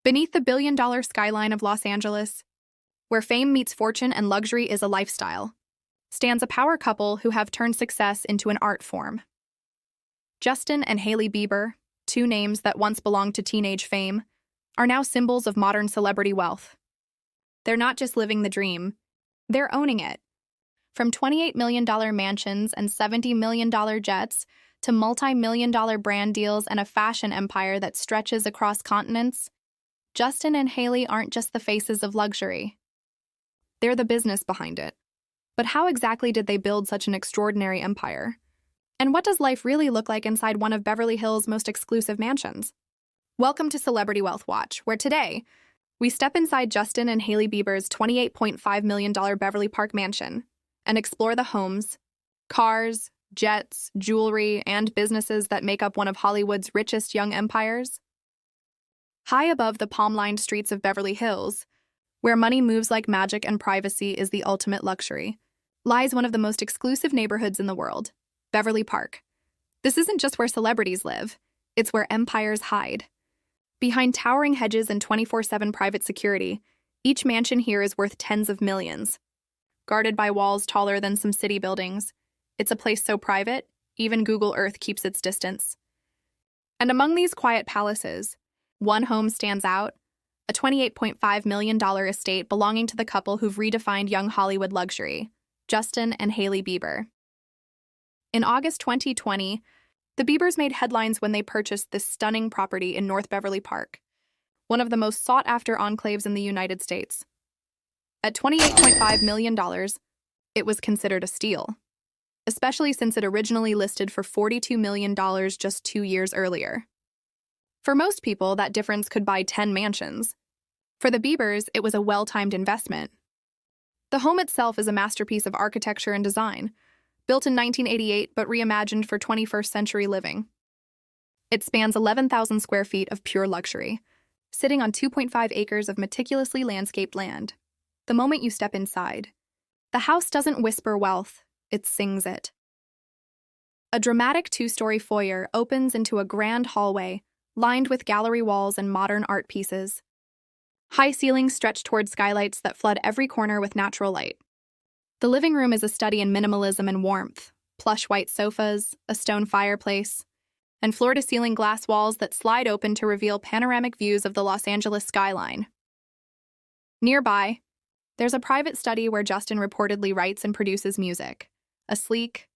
Beneath the billion-dollar skyline of Los Angeles, where fame meets fortune and luxury is a lifestyle, stands a power couple who have turned success into an art form. Justin and Hailey Bieber, two names that once belonged to teenage fame, are now symbols of modern celebrity wealth. They're not just living the dream, they're owning it. From $28 million mansions and $70 million jets to multi-million-dollar brand deals and a fashion empire that stretches across continents, Justin and Hailey aren't just the faces of luxury. They're the business behind it. But how exactly did they build such an extraordinary empire? And what does life really look like inside one of Beverly Hills' most exclusive mansions? Welcome to Celebrity Wealth Watch, where today, we step inside Justin and Hailey Bieber's $28.5 million Beverly Park mansion and explore the homes, cars, jets, jewelry, and businesses that make up one of Hollywood's richest young empires. High above the palm-lined streets of Beverly Hills, where money moves like magic and privacy is the ultimate luxury, lies one of the most exclusive neighborhoods in the world, Beverly Park. This isn't just where celebrities live, it's where empires hide. Behind towering hedges and 24/7 private security, each mansion here is worth tens of millions. Guarded by walls taller than some city buildings, it's a place so private, even Google Earth keeps its distance. And among these quiet palaces, one home stands out, a $28.5 million estate belonging to the couple who've redefined young Hollywood luxury, Justin and Hailey Bieber. In August 2020, the Biebers made headlines when they purchased this stunning property in North Beverly Park, one of the most sought-after enclaves in the United States. At $28.5 million, it was considered a steal, especially since it originally listed for $42 million just 2 years earlier. For most people, that difference could buy 10 mansions. For the Biebers, it was a well-timed investment. The home itself is a masterpiece of architecture and design, built in 1988 but reimagined for 21st century living. It spans 11,000 square feet of pure luxury, sitting on 2.5 acres of meticulously landscaped land. The moment you step inside, the house doesn't whisper wealth, it sings it. A dramatic 2-story foyer opens into a grand hallway lined with gallery walls and modern art pieces. High ceilings stretch toward skylights that flood every corner with natural light. The living room is a study in minimalism and warmth, plush white sofas, a stone fireplace, and floor-to-ceiling glass walls that slide open to reveal panoramic views of the Los Angeles skyline. Nearby, there's a private study where Justin reportedly writes and produces music, a sleek,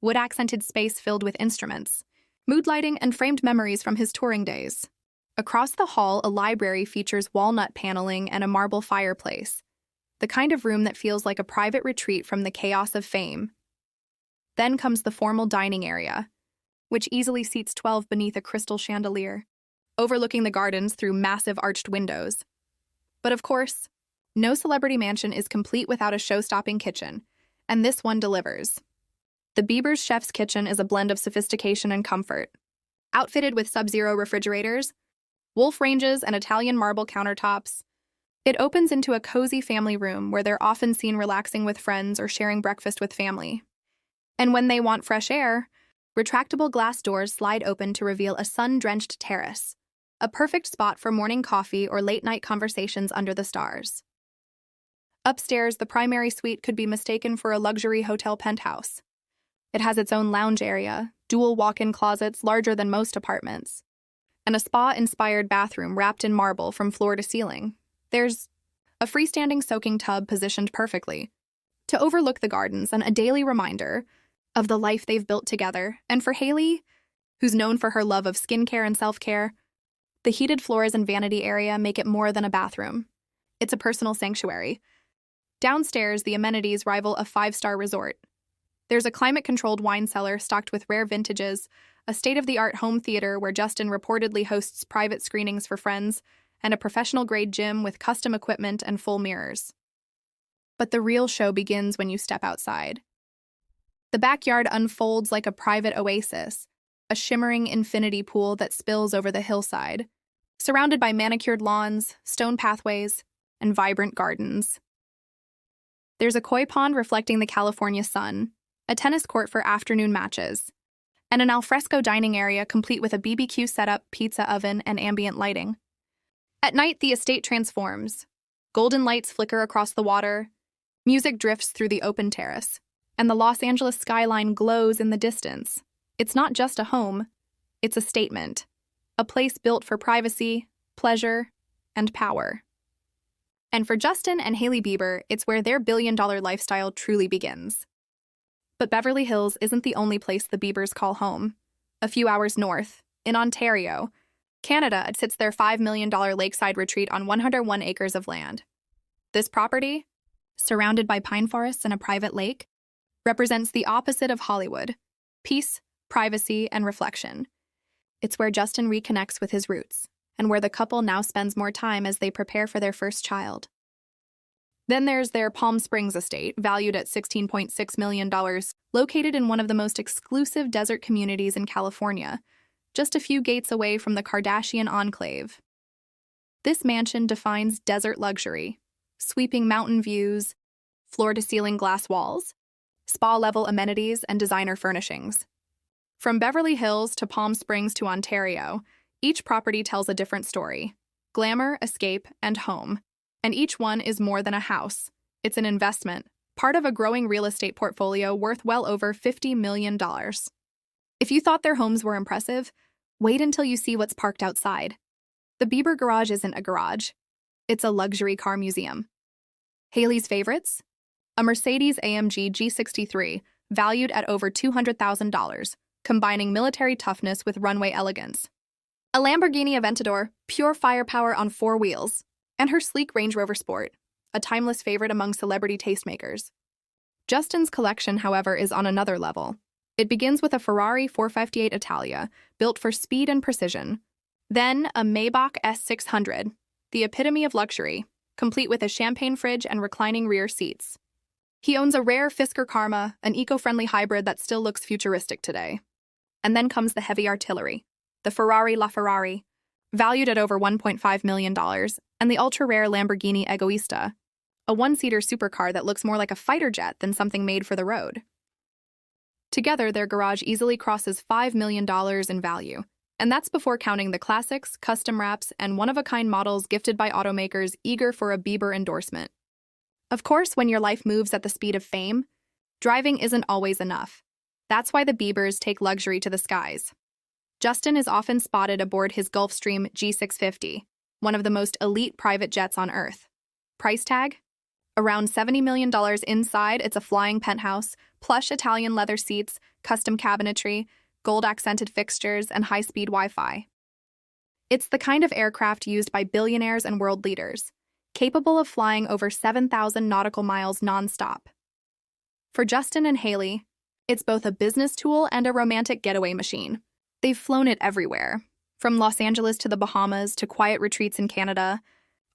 wood-accented space filled with instruments, mood lighting, and framed memories from his touring days. Across the hall, a library features walnut paneling and a marble fireplace, the kind of room that feels like a private retreat from the chaos of fame. Then comes the formal dining area, which easily seats 12 beneath a crystal chandelier, overlooking the gardens through massive arched windows. But of course, no celebrity mansion is complete without a show-stopping kitchen, and this one delivers. The Biebers' chef's kitchen is a blend of sophistication and comfort. Outfitted with sub-zero refrigerators, wolf ranges, and Italian marble countertops, it opens into a cozy family room where they're often seen relaxing with friends or sharing breakfast with family. And when they want fresh air, retractable glass doors slide open to reveal a sun-drenched terrace, a perfect spot for morning coffee or late-night conversations under the stars. Upstairs, the primary suite could be mistaken for a luxury hotel penthouse. It has its own lounge area, dual walk-in closets larger than most apartments, and a spa-inspired bathroom wrapped in marble from floor to ceiling. There's a freestanding soaking tub positioned perfectly to overlook the gardens and a daily reminder of the life they've built together. And for Hailey, who's known for her love of skincare and self-care, the heated floors and vanity area make it more than a bathroom. It's a personal sanctuary. Downstairs, the amenities rival a 5-star resort. There's a climate-controlled wine cellar stocked with rare vintages, a state-of-the-art home theater where Justin reportedly hosts private screenings for friends, and a professional-grade gym with custom equipment and full mirrors. But the real show begins when you step outside. The backyard unfolds like a private oasis, a shimmering infinity pool that spills over the hillside, surrounded by manicured lawns, stone pathways, and vibrant gardens. There's a koi pond reflecting the California sun, a tennis court for afternoon matches, and an alfresco dining area complete with a BBQ setup, pizza oven, and ambient lighting. At night, the estate transforms. Golden lights flicker across the water, music drifts through the open terrace, and the Los Angeles skyline glows in the distance. It's not just a home, it's a statement. A place built for privacy, pleasure, and power. And for Justin and Hailey Bieber, it's where their billion-dollar lifestyle truly begins. But Beverly Hills isn't the only place the Biebers call home. A few hours north, in Ontario, Canada, sits their $5 million lakeside retreat on 101 acres of land. This property, surrounded by pine forests and a private lake, represents the opposite of Hollywood: peace, privacy, and reflection. It's where Justin reconnects with his roots, and where the couple now spends more time as they prepare for their first child. Then there's their Palm Springs estate, valued at $16.6 million, located in one of the most exclusive desert communities in California, just a few gates away from the Kardashian enclave. This mansion defines desert luxury: sweeping mountain views, floor-to-ceiling glass walls, spa-level amenities, and designer furnishings. From Beverly Hills to Palm Springs to Ontario, each property tells a different story: glamour, escape, and home. And each one is more than a house. It's an investment, part of a growing real estate portfolio worth well over $50 million. If you thought their homes were impressive, wait until you see what's parked outside. The Bieber garage isn't a garage. It's a luxury car museum. Hailey's favorites? A Mercedes-AMG G63, valued at over $200,000, combining military toughness with runway elegance. A Lamborghini Aventador, pure firepower on 4 wheels. And her sleek Range Rover Sport, a timeless favorite among celebrity tastemakers. Justin's collection, however, is on another level. It begins with a Ferrari 458 Italia, built for speed and precision. Then a Maybach S600, the epitome of luxury, complete with a champagne fridge and reclining rear seats. He owns a rare Fisker Karma, an eco-friendly hybrid that still looks futuristic today. And then comes the heavy artillery, the Ferrari LaFerrari, valued at over $1.5 million, and the ultra-rare Lamborghini Egoista, a one-seater supercar that looks more like a fighter jet than something made for the road. Together, their garage easily crosses $5 million in value, and that's before counting the classics, custom wraps, and one-of-a-kind models gifted by automakers eager for a Bieber endorsement. Of course, when your life moves at the speed of fame, driving isn't always enough. That's why the Biebers take luxury to the skies. Justin is often spotted aboard his Gulfstream G650, one of the most elite private jets on Earth. Price tag? Around $70 million inside. It's a flying penthouse, plush Italian leather seats, custom cabinetry, gold-accented fixtures, and high-speed Wi-Fi. It's the kind of aircraft used by billionaires and world leaders, capable of flying over 7,000 nautical miles non-stop. For Justin and Hailey, it's both a business tool and a romantic getaway machine. They've flown it everywhere, from Los Angeles to the Bahamas to quiet retreats in Canada,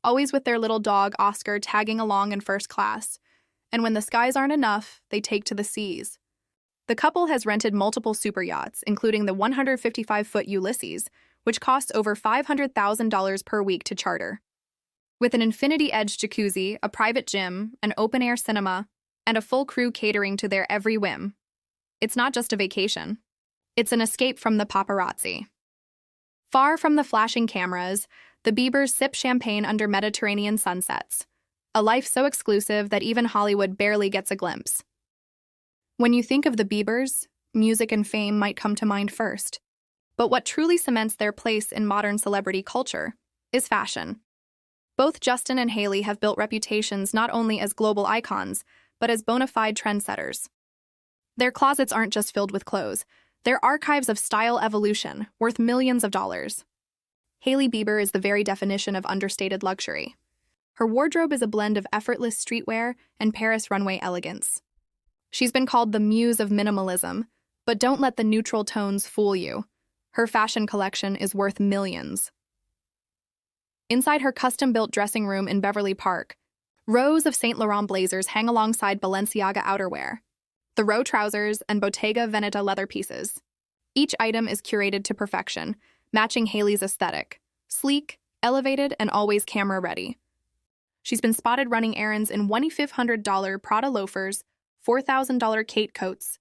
always with their little dog Oscar tagging along in first class. And when the skies aren't enough, they take to the seas. The couple has rented multiple super yachts, including the 155-foot Ulysses, which costs over $500,000 per week to charter. With an infinity-edge jacuzzi, a private gym, an open-air cinema, and a full crew catering to their every whim. It's not just a vacation. It's an escape from the paparazzi. Far from the flashing cameras, the Biebers sip champagne under Mediterranean sunsets, a life so exclusive that even Hollywood barely gets a glimpse. When you think of the Biebers, music and fame might come to mind first. But what truly cements their place in modern celebrity culture is fashion. Both Justin and Hailey have built reputations not only as global icons, but as bona fide trendsetters. Their closets aren't just filled with clothes. They're archives of style evolution, worth millions of dollars. Hailey Bieber is the very definition of understated luxury. Her wardrobe is a blend of effortless streetwear and Paris runway elegance. She's been called the muse of minimalism, but don't let the neutral tones fool you. Her fashion collection is worth millions. Inside her custom-built dressing room in Beverly Park, rows of Saint Laurent blazers hang alongside Balenciaga outerwear, the Rhode trousers, and Bottega Veneta leather pieces. Each item is curated to perfection, matching Hailey's aesthetic: sleek, elevated, and always camera-ready. She's been spotted running errands in $2,500 Prada loafers, $4,000 Kate coats,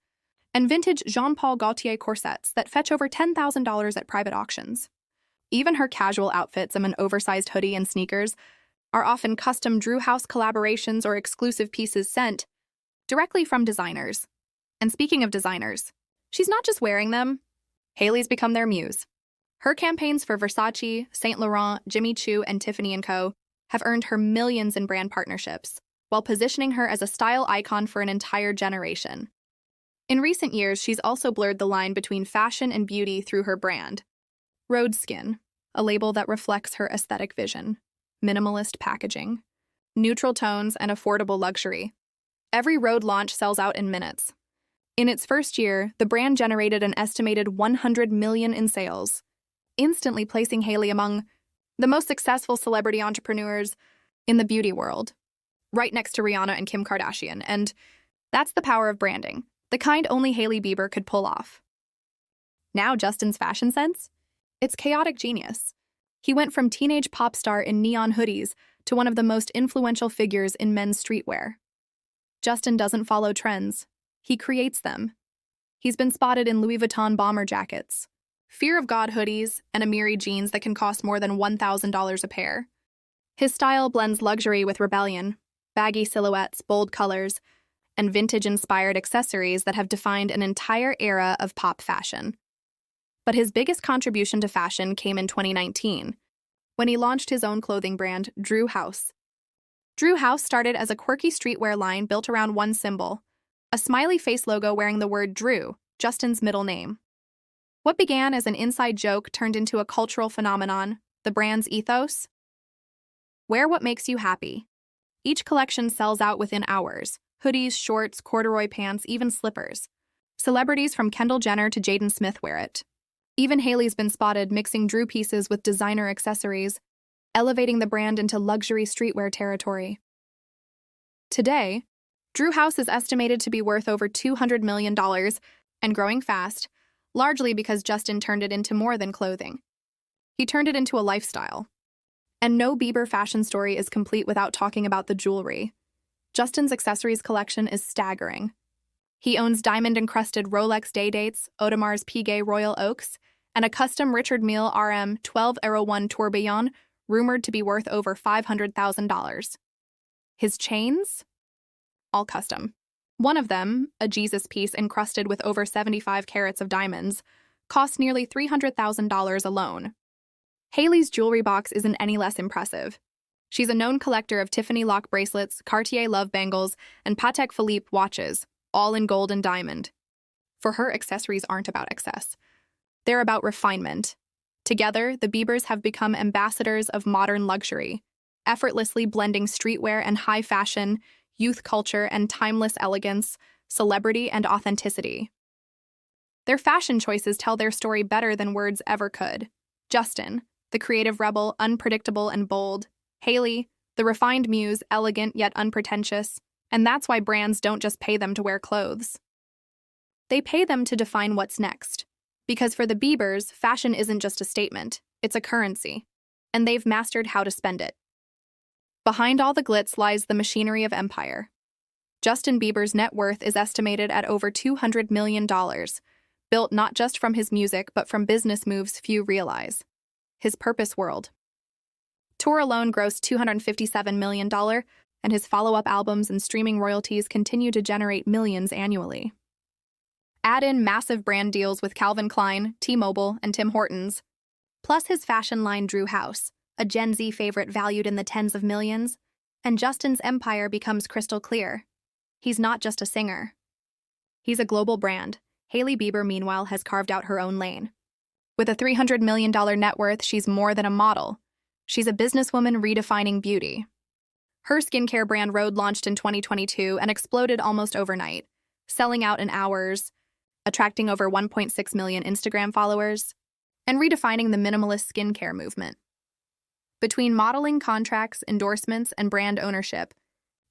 and vintage Jean Paul Gaultier corsets that fetch over $10,000 at private auctions. Even her casual outfits and an oversized hoodie and sneakers are often custom Drew House collaborations or exclusive pieces sent directly from designers. And speaking of designers, she's not just wearing them. Hailey's become their muse. Her campaigns for Versace, Saint Laurent, Jimmy Choo, and Tiffany & Co. have earned her millions in brand partnerships, while positioning her as a style icon for an entire generation. In recent years, she's also blurred the line between fashion and beauty through her brand, Rhode Skin, a label that reflects her aesthetic vision, minimalist packaging, neutral tones, and affordable luxury. Every Rhode launch sells out in minutes. In its first year, the brand generated an estimated 100 million in sales, instantly placing Hailey among the most successful celebrity entrepreneurs in the beauty world, right next to Rihanna and Kim Kardashian. And that's the power of branding, the kind only Hailey Bieber could pull off. Now Justin's fashion sense? It's chaotic genius. He went from teenage pop star in neon hoodies to one of the most influential figures in men's streetwear. Justin doesn't follow trends. He creates them. He's been spotted in Louis Vuitton bomber jackets, Fear of God hoodies, and Amiri jeans that can cost more than $1,000 a pair. His style blends luxury with rebellion, baggy silhouettes, bold colors, and vintage-inspired accessories that have defined an entire era of pop fashion. But his biggest contribution to fashion came in 2019, when he launched his own clothing brand, Drew House. Drew House started as a quirky streetwear line built around one symbol, a smiley face logo wearing the word Drew, Justin's middle name. What began as an inside joke turned into a cultural phenomenon, the brand's ethos. Wear what makes you happy. Each collection sells out within hours. Hoodies, shorts, corduroy pants, even slippers. Celebrities from Kendall Jenner to Jaden Smith wear it. Even Hailey's been spotted mixing Drew pieces with designer accessories, elevating the brand into luxury streetwear territory. Today, Drew House is estimated to be worth over $200 million and growing fast, largely because Justin turned it into more than clothing. He turned it into a lifestyle. And no Bieber fashion story is complete without talking about the jewelry. Justin's accessories collection is staggering. He owns diamond-encrusted Rolex Day-Dates, Audemars Piguet Royal Oaks, and a custom Richard Mille RM 1201 tourbillon rumored to be worth over $500,000. His chains? All custom. One of them, a Jesus piece encrusted with over 75 carats of diamonds, cost nearly $300,000 alone. Hailey's jewelry box isn't any less impressive. She's a known collector of Tiffany lock bracelets, Cartier love bangles, and Patek Philippe watches, all in gold and diamond. For her, accessories aren't about excess. They're about refinement. Together, the Biebers have become ambassadors of modern luxury, effortlessly blending streetwear and high fashion, youth culture and timeless elegance, celebrity and authenticity. Their fashion choices tell their story better than words ever could. Justin, the creative rebel, unpredictable and bold. Hailey, the refined muse, elegant yet unpretentious. And that's why brands don't just pay them to wear clothes. They pay them to define what's next. Because for the Biebers, fashion isn't just a statement, it's a currency. And they've mastered how to spend it. Behind all the glitz lies the machinery of empire. Justin Bieber's net worth is estimated at over $200 million, built not just from his music but from business moves few realize. His purpose world. Tour alone grossed $257 million, and his follow-up albums and streaming royalties continue to generate millions annually. Add in massive brand deals with Calvin Klein, T-Mobile, and Tim Hortons, plus his fashion line Drew House, a Gen Z favorite valued in the tens of millions, and Justin's empire becomes crystal clear. He's not just a singer. He's a global brand. Hailey Bieber, meanwhile, has carved out her own lane. With a $300 million net worth, she's more than a model. She's a businesswoman redefining beauty. Her skincare brand Rhode launched in 2022 and exploded almost overnight, selling out in hours, attracting over 1.6 million Instagram followers, and redefining the minimalist skincare movement. Between modeling contracts, endorsements, and brand ownership,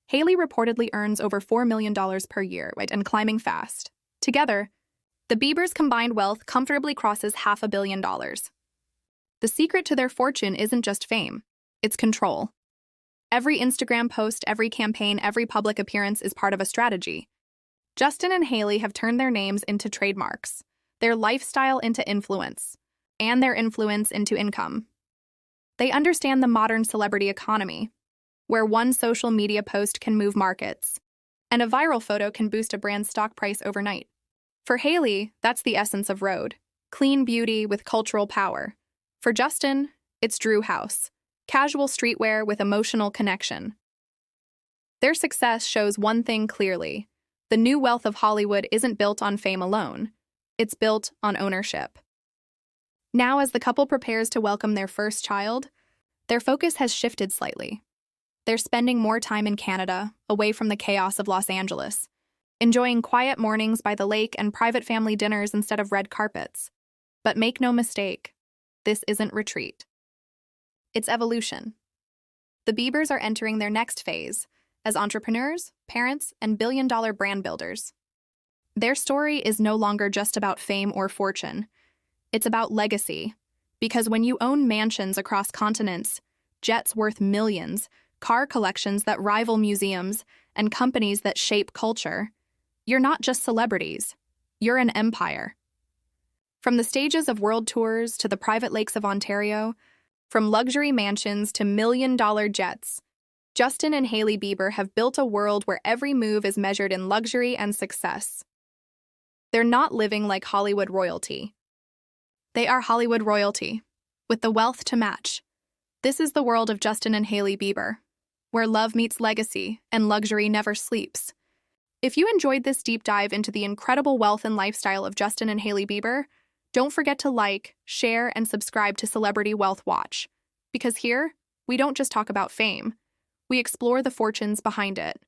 Hailey reportedly earns over $4 million per year, and climbing fast. Together, the Biebers' combined wealth comfortably crosses $500 million. The secret to their fortune isn't just fame, it's control. Every Instagram post, every campaign, every public appearance is part of a strategy. Justin and Hailey have turned their names into trademarks, their lifestyle into influence, and their influence into income. They understand the modern celebrity economy, where one social media post can move markets, and a viral photo can boost a brand's stock price overnight. For Hailey, that's the essence of Rhode: clean beauty with cultural power. For Justin, it's Drew House: casual streetwear with emotional connection. Their success shows one thing clearly: the new wealth of Hollywood isn't built on fame alone, it's built on ownership. Now, as the couple prepares to welcome their first child, their focus has shifted slightly. They're spending more time in Canada, away from the chaos of Los Angeles, enjoying quiet mornings by the lake and private family dinners instead of red carpets. But make no mistake, this isn't retreat. It's evolution. The Biebers are entering their next phase as entrepreneurs, parents, and billion-dollar brand builders. Their story is no longer just about fame or fortune. It's about legacy, because when you own mansions across continents, jets worth millions, car collections that rival museums, and companies that shape culture, you're not just celebrities, you're an empire. From the stages of world tours to the private lakes of Ontario, from luxury mansions to million-dollar jets, Justin and Hailey Bieber have built a world where every move is measured in luxury and success. They're not living like Hollywood royalty. They are Hollywood royalty, with the wealth to match. This is the world of Justin and Hailey Bieber, where love meets legacy and luxury never sleeps. If you enjoyed this deep dive into the incredible wealth and lifestyle of Justin and Hailey Bieber, don't forget to like, share, and subscribe to Celebrity Wealth Watch, because here, we don't just talk about fame, we explore the fortunes behind it.